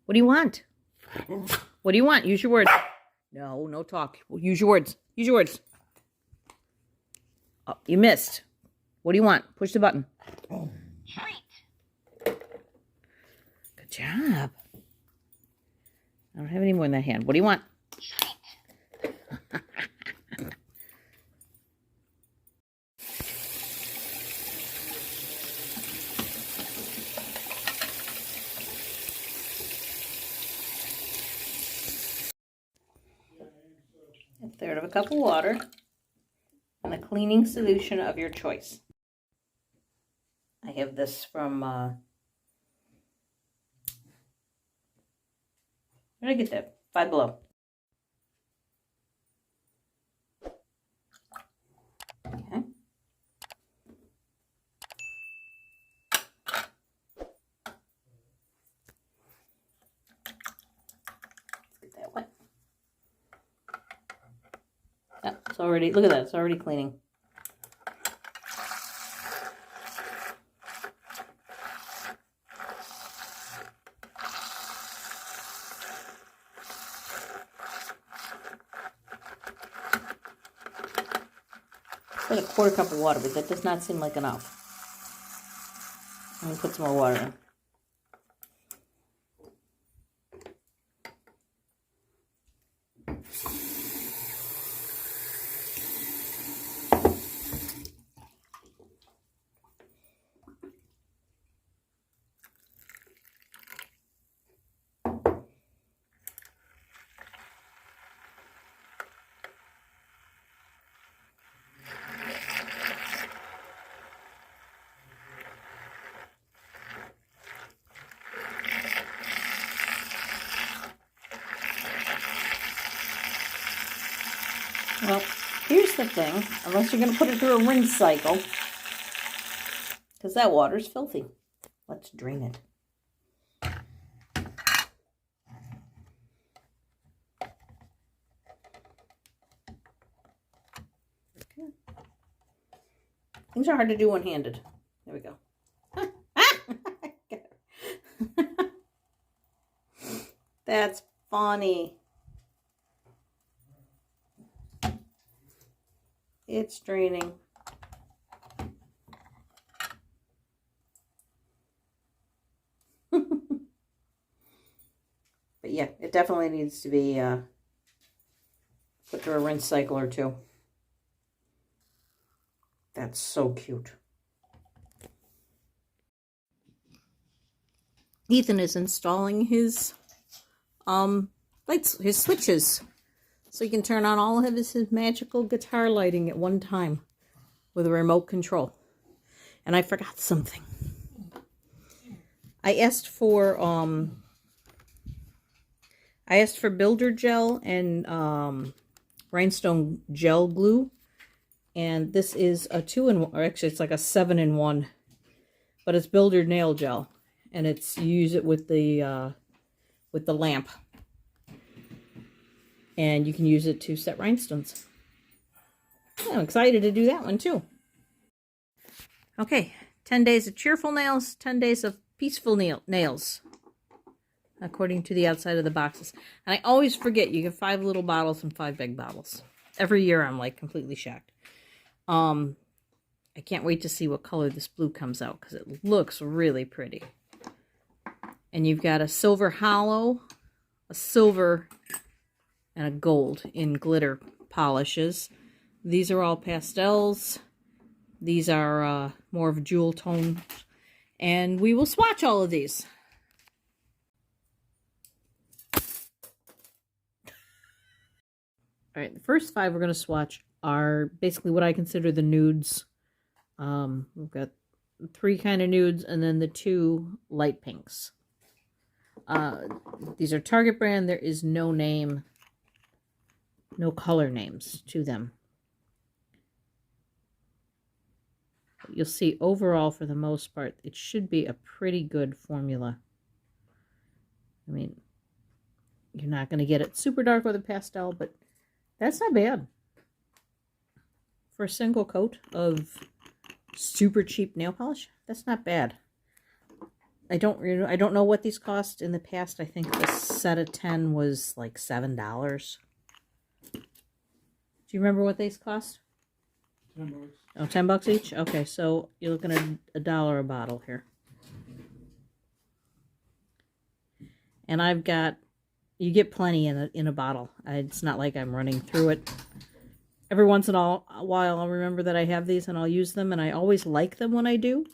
What do you want? What do you want? Use your words. No, no talk. Use your words. Use your words. Oh, you missed. What do you want? Push the button. Treat. Good job. I don't have any more in that hand. What do you want? Treat. A third of a cup of water and a cleaning solution of your choice. I have this from, where did I get that? Five Below. Okay. Let's get that wet. Yeah, it's already, look at that, it's already cleaning. Put a quarter cup of water, but that does not seem like enough. I'm going to put some more water in. Well, here's the thing, unless you're going to put it through a rinse cycle, because that water's filthy. Let's drain it. Okay. Things are hard to do one-handed. There we go. That's funny. It's draining. But yeah, it definitely needs to be put through a rinse cycle or two. That's so cute. Ethan is installing his lights, his switches, so he can turn on all of his magical guitar lighting at one time with a remote control. And I forgot something. I asked for builder gel and rhinestone gel glue, and this is a 2-in-1, or actually it's like a 7-in-1, but it's builder nail gel, and it's, you use it with the lamp, and you can use it to set rhinestones. I'm excited to do that one too. Okay, 10 days of cheerful nails, 10 days of peaceful nails, according to the outside of the boxes. And I always forget you get 5 little bottles and 5 big bottles. Every year I'm like completely shocked. I can't wait to see what color this blue comes out because it looks really pretty. And you've got a silver hollow, a silver, and a gold in glitter polishes. These are all pastels. These are more of jewel tone. And we will swatch all of these. All right, the first 5 we're going to swatch are basically what I consider the nudes. We've got 3 kind of nudes and then the 2 light pinks. These are Target brand. There is no name, no color names to them. You'll see overall, for the most part, it should be a pretty good formula. I mean, you're not going to get it super dark with a pastel, but that's not bad. For a single coat of super cheap nail polish, that's not bad. I don't know what these cost. In the past, I think the set of 10 was like $7. Do you remember what these cost? $10. Oh, $10 each? Okay, so you're looking at $1 a bottle here. And I've got, you get plenty in a bottle. It's not like I'm running through it. Every once in a while, I'll remember that I have these and I'll use them, and I always like them when I do.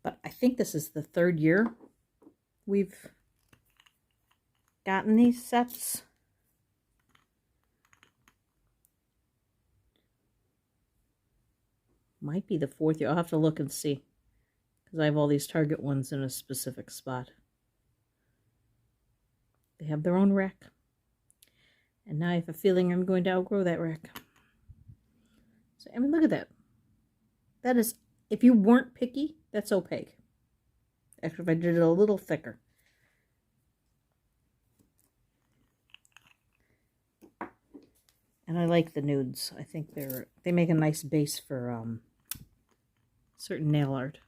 But I think this is the 3rd year we've gotten these sets. Might be the 4th year. I'll have to look and see, because I have all these Target ones in a specific spot. They have their own rack. And now I have a feeling I'm going to outgrow that rack. So, I mean, look at that. That is, if you weren't picky, that's opaque. Actually, if I did it a little thicker. And I like the nudes. I think they make a nice base for certain nail art.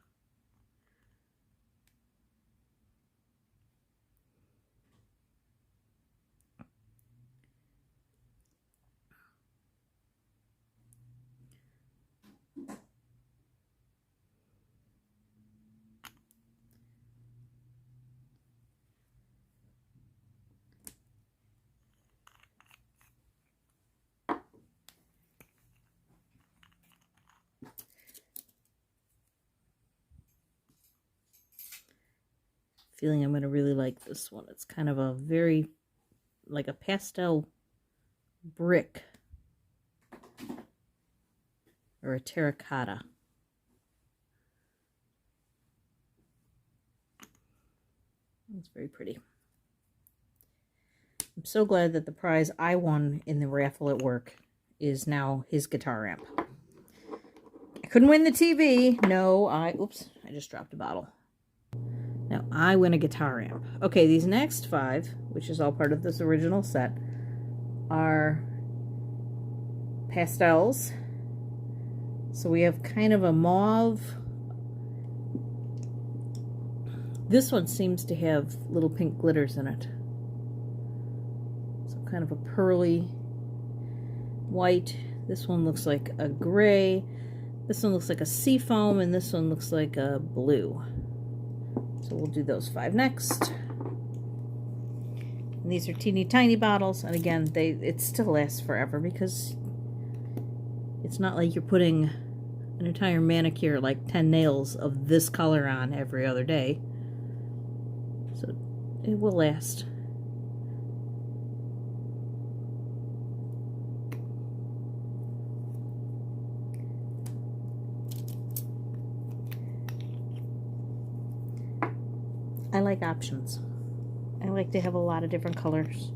Feeling I'm going to really like this one. It's kind of a very, like a pastel brick. Or a terracotta. It's very pretty. I'm so glad that the prize I won in the raffle at work is now his guitar amp. I couldn't win the TV. No, oops, I just dropped a bottle. Now, I win a guitar amp. Okay, these next 5, which is all part of this original set, are pastels. So we have kind of a mauve. This one seems to have little pink glitters in it. So kind of a pearly white. This one looks like a gray. This one looks like a seafoam, and this one looks like a blue. So we'll do those 5 next. And these are teeny tiny bottles, and again, it still lasts forever because it's not like you're putting an entire manicure, like 10 nails of this color on every other day. So it will last. I like options. I like to have a lot of different colors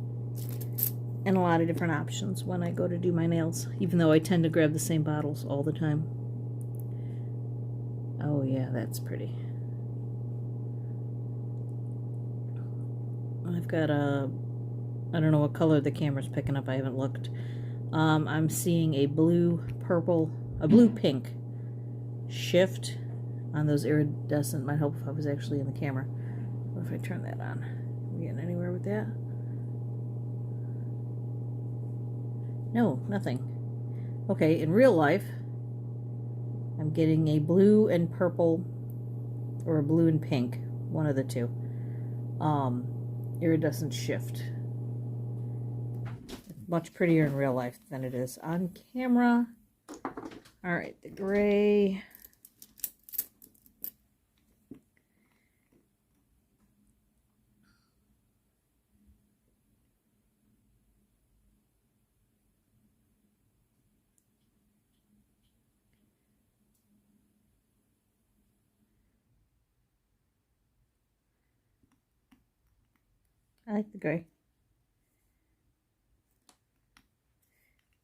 and a lot of different options when I go to do my nails, even though I tend to grab the same bottles all the time. Oh yeah, that's pretty. I've got I don't know what color the camera's picking up, I haven't looked. I'm seeing a blue pink shift on those iridescent. Might help if I was actually in the camera. What if I turn that on? Are we getting anywhere with that? No, nothing. Okay, in real life, I'm getting a blue and purple, or a blue and pink, one of the two. Iridescent shift. It's much prettier in real life than it is on camera. Alright, the gray. I like the gray.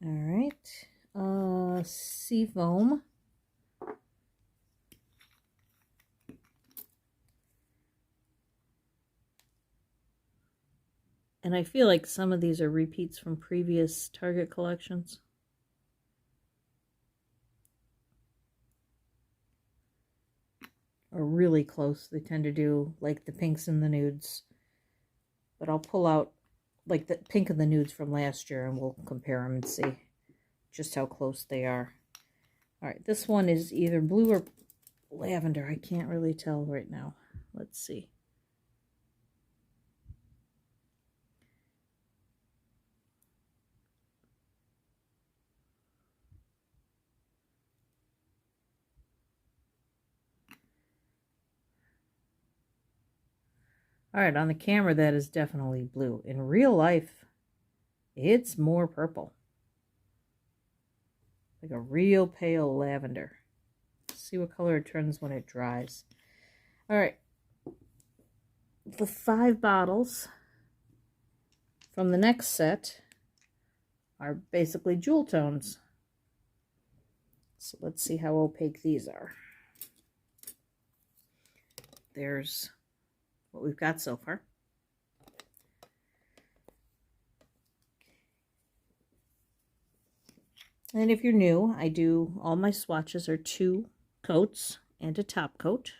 Alright. Seafoam. And I feel like some of these are repeats from previous Target collections. are really close. They tend to do like the pinks and the nudes. But I'll pull out like the pink and the nudes from last year and we'll compare them and see just how close they are. All right, this one is either blue or lavender. I can't really tell right now. Let's see. All right, on the camera, that is definitely blue. In real life, it's more purple. Like a real pale lavender. Let's see what color it turns when it dries. All right. The 5 bottles from the next set are basically jewel tones. So let's see how opaque these are. There's what we've got so far. And if you're new, I do all my swatches are 2 coats and a top coat.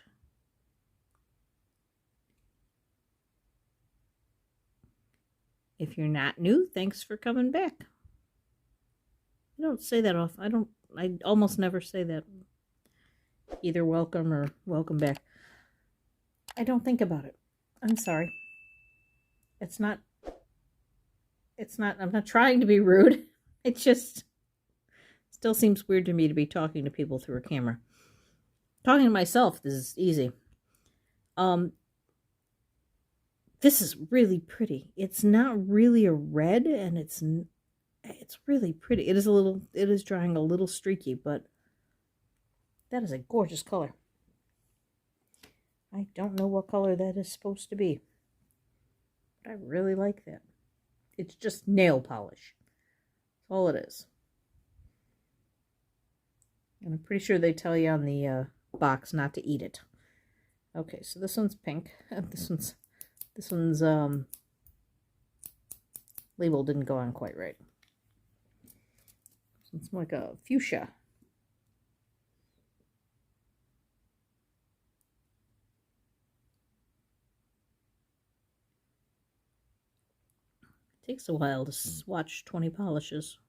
If you're not new, thanks for coming back. I don't say that often. I almost never say that. Either welcome or welcome back. I don't think about it. I'm sorry. I'm not trying to be rude. It just still seems weird to me to be talking to people through a camera. Talking to myself is easy. This is really pretty. It's not really a red, and it's really pretty. It is drying a little streaky, but that is a gorgeous color. I don't know what color that is supposed to be, but I really like that. It's just nail polish. That's all it is. And I'm pretty sure they tell you on the box not to eat it. Okay, so this one's pink. This one's label didn't go on quite right. So it's like a fuchsia. It takes a while to swatch 20 polishes.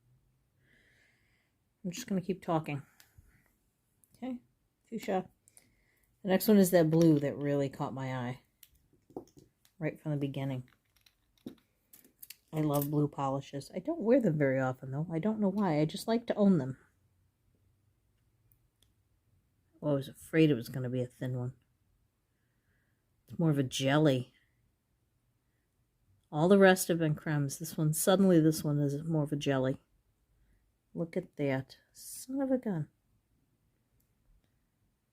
I'm just going to keep talking. Okay, fuchsia. The next one is that blue that really caught my eye right from the beginning. I love blue polishes. I don't wear them very often, though. I don't know why. I just like to own them. Oh, I was afraid it was going to be a thin one. It's more of a jelly. All the rest have been cremes. This one is more of a jelly. Look at that. Son of a gun.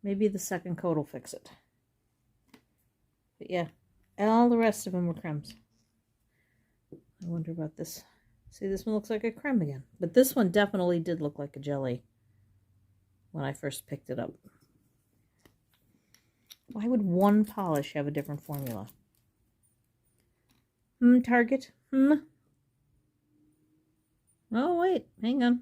Maybe the second coat will fix it. But yeah, all the rest of them were cremes. I wonder about this. See, this one looks like a creme again. But this one definitely did look like a jelly when I first picked it up. Why would one polish have a different formula? Target? Oh, wait. Hang on.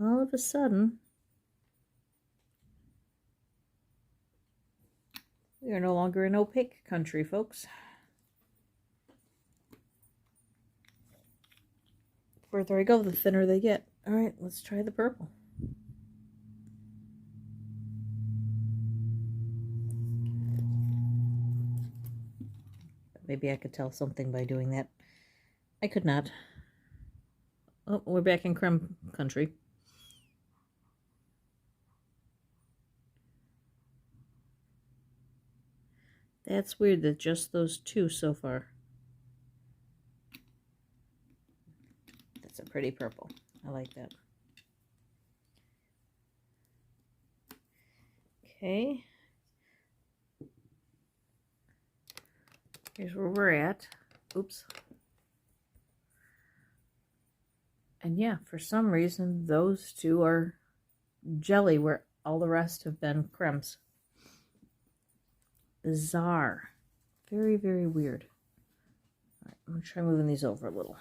All of a sudden, we are no longer in opaque country, folks. The further I go, the thinner they get. All right, let's try the purple. Maybe I could tell something by doing that. I could not. Oh, we're back in creme country. That's weird that just those 2 so far. That's a pretty purple. I like that. Okay. Here's where we're at. Oops. And yeah, for some reason, those 2 are jelly where all the rest have been cremes. Bizarre. Very, very weird. All right, I'm going to try moving these over a little.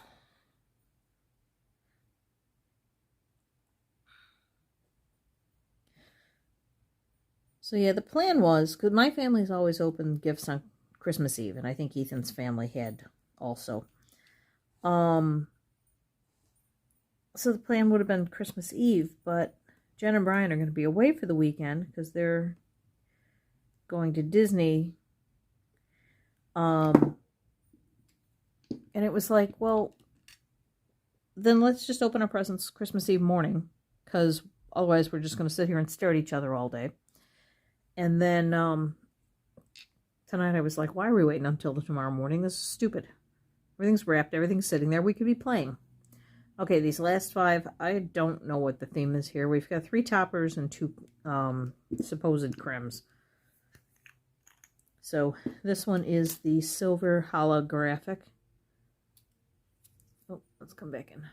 So yeah, the plan was, because my family's always opened gifts on Christmas Eve, and I think Ethan's family had also. So the plan would have been Christmas Eve, but Jen and Brian are going to be away for the weekend because they're going to Disney. And it was like, well, then let's just open our presents Christmas Eve morning, because otherwise we're just going to sit here and stare at each other all day. And then tonight I was like, why are we waiting until tomorrow morning? This is stupid. Everything's wrapped. Everything's sitting there. We could be playing. Okay, these last 5, I don't know what the theme is here. We've got 3 toppers and 2 supposed cremes. So this one is the silver holographic. Oh, let's come back in.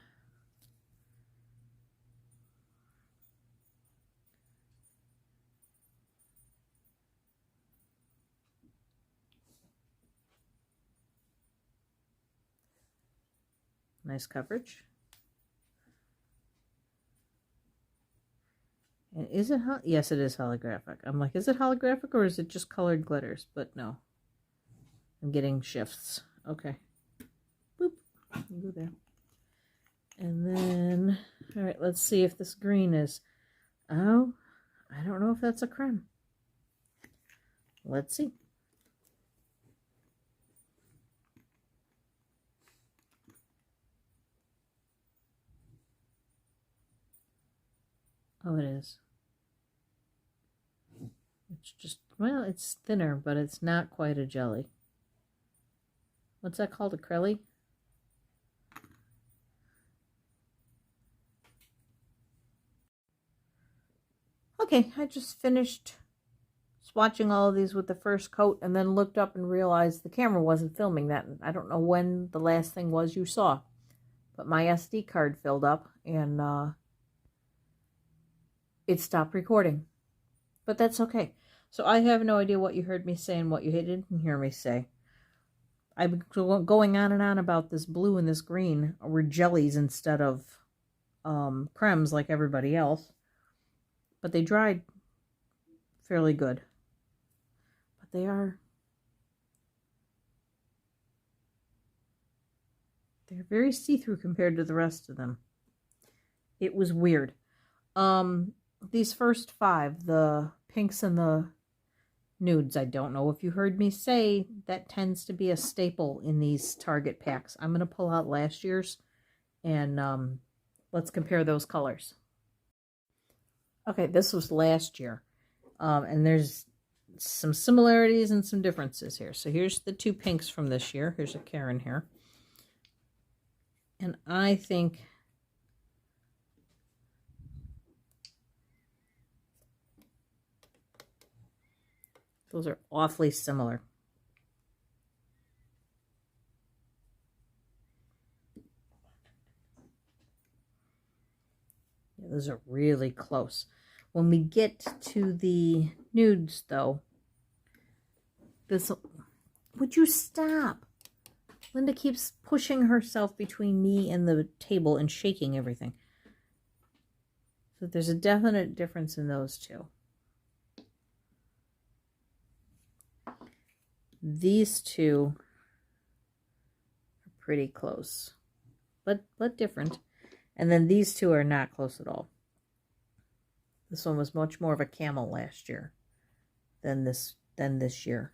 Nice coverage. And is it, yes, it is holographic. I'm like, is it holographic or is it just colored glitters? But no. I'm getting shifts. Okay. Boop. You go there. And then, all right, let's see if this green is, oh, I don't know if that's a creme. Let's see. Oh, it is. It's just, well, it's thinner, but it's not quite a jelly. What's that called? Acrylic? Okay, I just finished swatching all of these with the first coat and then looked up and realized the camera wasn't filming that. I don't know when the last thing was you saw, but my SD card filled up and it stopped recording. But that's okay. So I have no idea what you heard me say and what you didn't hear me say. I've been going on and on about this blue and this green were jellies instead of cremes like everybody else. But they dried fairly good. But they're very see-through compared to the rest of them. It was weird. These first 5, the pinks and the nudes, I don't know if you heard me say that tends to be a staple in these Target packs. I'm going to pull out last year's and let's compare those colors. Okay, this was last year. And there's some similarities and some differences here. So here's the 2 pinks from this year. Here's a Karen here. And I think those are awfully similar. Yeah, those are really close. When we get to the nudes, though, this... Would you stop? Linda keeps pushing herself between me and the table and shaking everything. So there's a definite difference in those 2. These 2 are pretty close, but different. And then these 2 are not close at all. This one was much more of a camel last year than this year.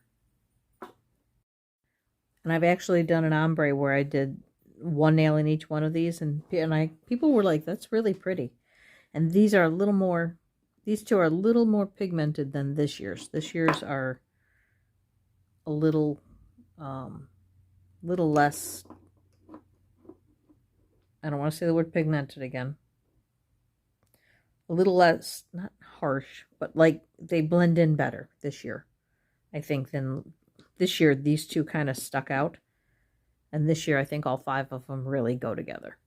And I've actually done an ombre where I did 1 nail in each one of these, and people were like, "That's really pretty." And these are a little more. These 2 are a little more pigmented than this year's. This year's are a little less, I don't want to say the word pigmented again, a little less, not harsh, but like they blend in better this year, I think, than this year. These 2 kind of stuck out, and this year I think all 5 of them really go together.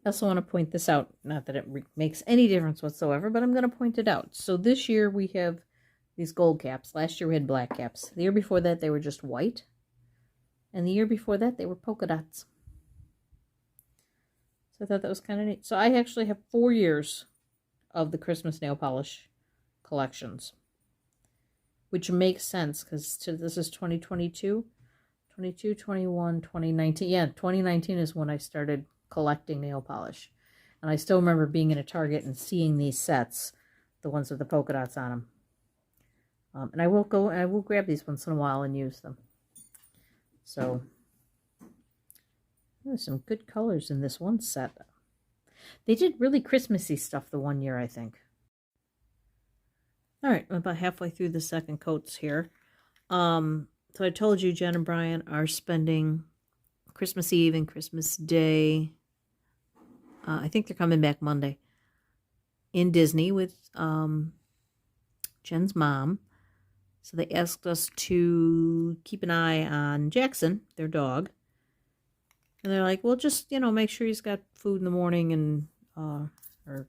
I also want to point this out, not that it makes any difference whatsoever, but I'm going to point it out. So this year we have these gold caps. Last year we had black caps. The year before that they were just white. And the year before that they were polka dots. So I thought that was kind of neat. So I actually have 4 years of the Christmas nail polish collections. which makes sense because this is 2022, 22, 21, 2019. Yeah, 2019 is when I started collecting nail polish. And I still remember being in a Target and seeing these sets, the ones with the polka dots on them. And I will grab these once in a while and use them. So, there's some good colors in this one set. They did really Christmassy stuff the one year, I think. All right, I'm about halfway through the second coats here. So I told you Jen and Brian are spending Christmas Eve and Christmas Day. I think they're coming back Monday in Disney with Jen's mom. So they asked us to keep an eye on Jackson, their dog. And they're like, well, just, make sure he's got food in the morning and, or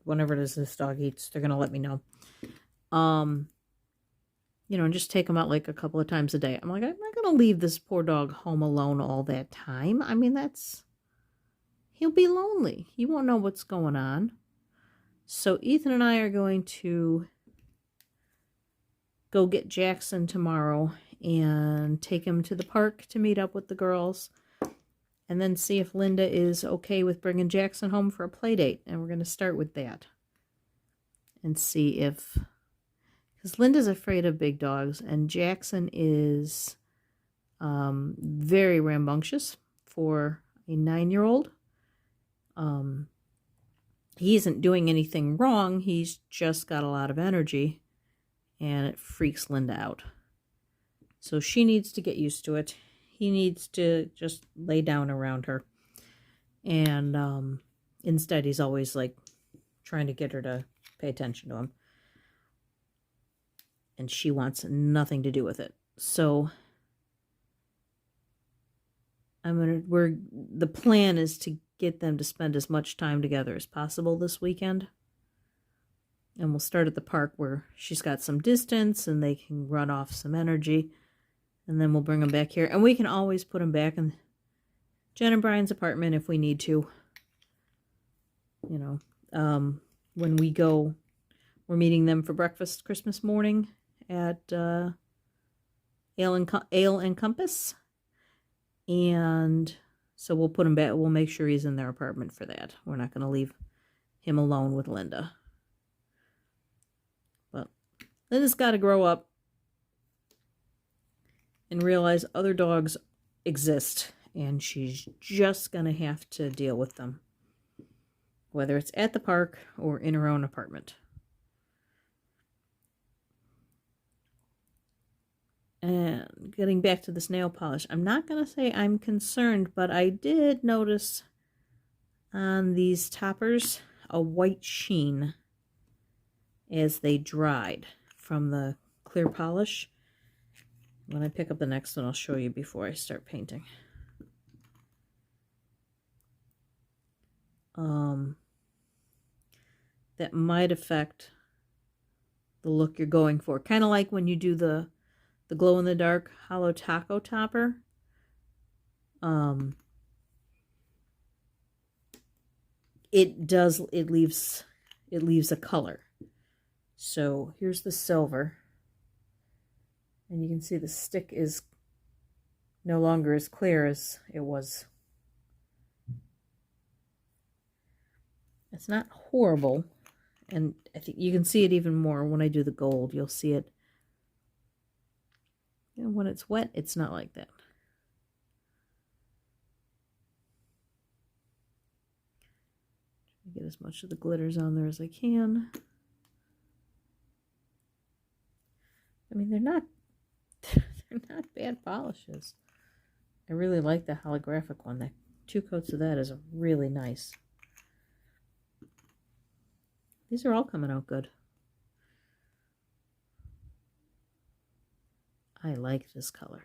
whenever it is this dog eats, they're going to let me know. And just take him out like a couple of times a day. I'm like, I'm not going to leave this poor dog home alone all that time. I mean, he'll be lonely. He won't know what's going on. So Ethan and I are going to go get Jackson tomorrow and take him to the park to meet up with the girls. And then see if Linda is okay with bringing Jackson home for a play date. And we're going to start with that. And see if... Because Linda's afraid of big dogs. And Jackson is very rambunctious for a 9-year-old. He isn't doing anything wrong. He's just got a lot of energy. And it freaks Linda out. So she needs to get used to it. He needs to just lay down around her. And instead, he's always like trying to get her to pay attention to him. And she wants nothing to do with it. So the plan is to get them to spend as much time together as possible this weekend. And we'll start at the park where she's got some distance and they can run off some energy. And then we'll bring them back here. And we can always put them back in Jen and Brian's apartment if we need to. When we go, we're meeting them for breakfast Christmas morning at Ale and Compass. And so we'll put him back. We'll make sure he's in their apartment for that. We're not going to leave him alone with Linda. But Linda's got to grow up and realize other dogs exist, and she's just going to have to deal with them, whether it's at the park or in her own apartment. And getting back to this nail polish, I'm not going to say I'm concerned, but I did notice on these toppers a white sheen as they dried from the clear polish. When I pick up the next one, I'll show you before I start painting. That might affect the look you're going for. Kind of like when you do the glow-in-the-dark hollow taco topper. It leaves a color. So here's the silver. And you can see the stick is no longer as clear as it was. It's not horrible. And I think you can see it even more when I do the gold. You'll see it. When it's wet, it's not like that. Get as much of the glitters on there as I can. I mean, they're not bad polishes. I really like the holographic one. The 2 coats of that is really nice. These are all coming out good. I like this color.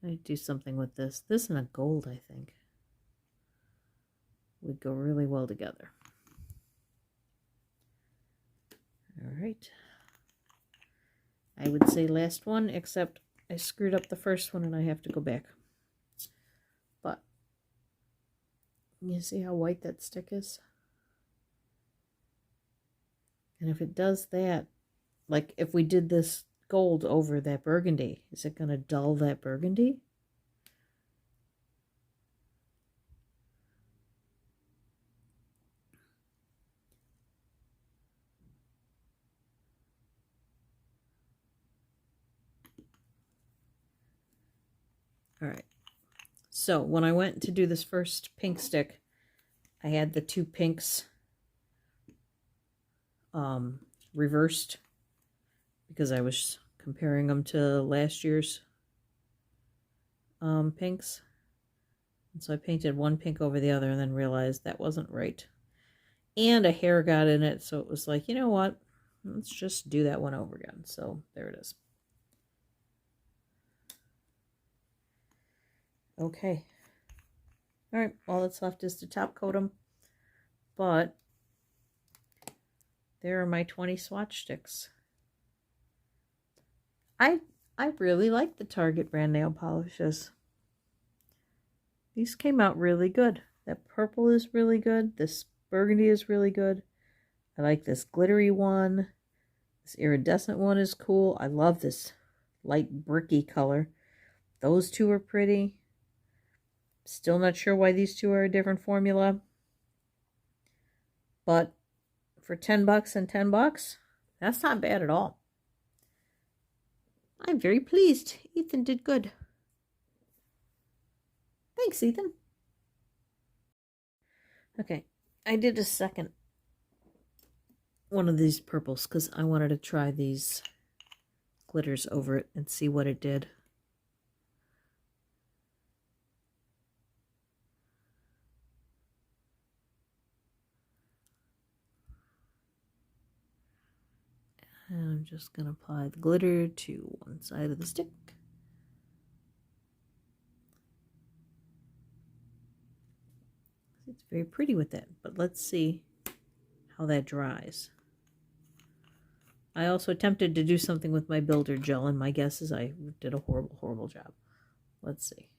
I'd do something with this. This and a gold, I think, would go really well together. All right. I would say last one, except I screwed up the first one and I have to go back. But you see how white that stick is? And if it does that, like if we did this gold over that burgundy. Is it going to dull that burgundy? All right. So when I went to do this first pink stick, I had the two pinks reversed because I was comparing them to last year's pinks. And so I painted one pink over the other and then realized that wasn't right. And a hair got in it, so it was like, you know what? Let's just do that one over again. So there it is. Okay. All right, all that's left is to top coat them. But there are my 20 swatch sticks. I really like the Target brand nail polishes. These came out really good. That purple is really good. This burgundy is really good. I like this glittery one. This iridescent one is cool. I love this light bricky color. Those two are pretty. Still not sure why these two are a different formula. But for 10 bucks and 10 bucks, that's not bad at all. I'm very pleased. Ethan did good. Thanks, Ethan. Okay, I did a second one of these purples because I wanted to try these glitters over it and see what it did. And I'm just going to apply the glitter to one side of the stick. It's very pretty with that, but let's see how that dries. I also attempted to do something with my builder gel, and my guess is I did a horrible, horrible job. Let's see.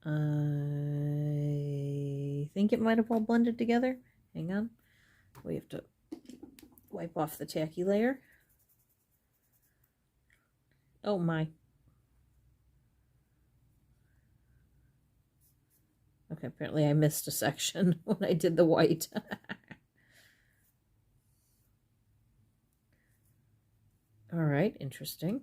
I think it might have all blended together. Hang on. We have to wipe off the tacky layer. Oh my. Okay, apparently I missed a section when I did the white. All right, interesting.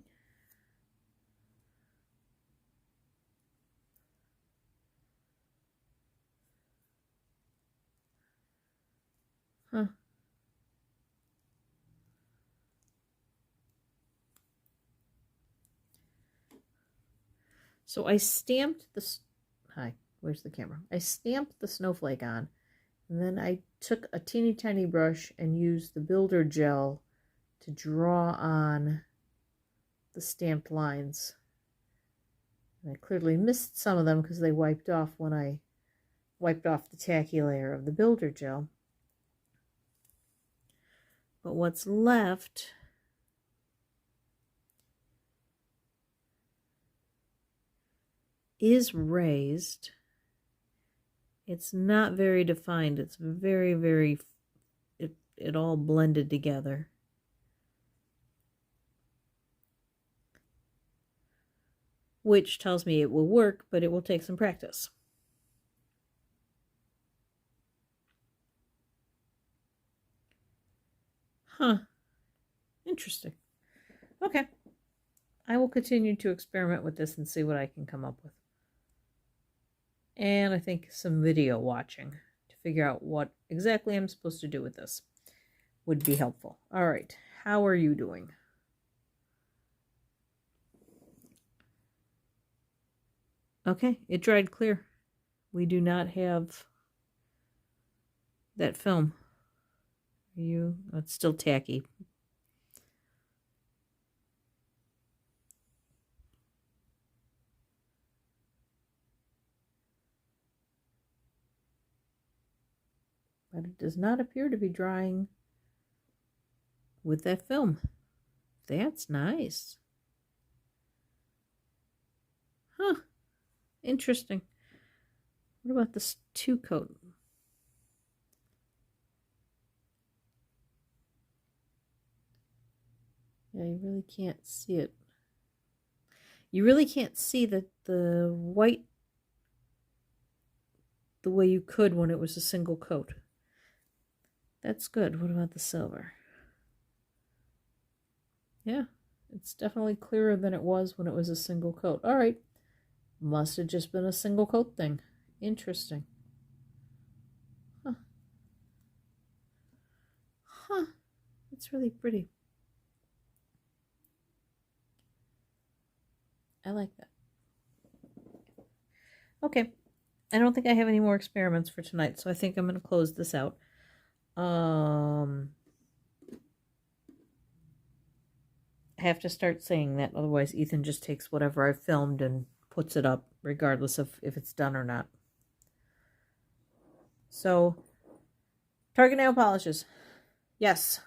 Huh. So I stamped the... Hi, where's the camera? I stamped the snowflake on, and then I took a teeny tiny brush and used the builder gel to draw on the stamped lines. And I clearly missed some of them because they wiped off when I wiped off the tacky layer of the builder gel. But what's left is raised. It's not very defined. It's very, it all blended together. Which tells me it will work, but it will take some practice. Huh. Interesting. Okay. I will continue to experiment with this and see what I can come up with. And I think some video watching to figure out what exactly I'm supposed to do with this would be helpful. All right. How are you doing? Okay, it dried clear. We do not have that film. Oh, it's still tacky. But it does not appear to be drying with that film. That's nice. Huh. Interesting. What about this 2-coat? Yeah, you really can't see it. You really can't see the white the way you could when it was a single coat. That's good. What about the silver? Yeah, it's definitely clearer than it was when it was a single coat. All right. Must have just been a single coat thing. Interesting. Huh. Huh. It's really pretty. I like that. Okay. I don't think I have any more experiments for tonight, so I think I'm going to close this out. I have to start saying that, otherwise Ethan just takes whatever I've filmed and puts it up, regardless of if it's done or not. So, Target nail polishes. Yes,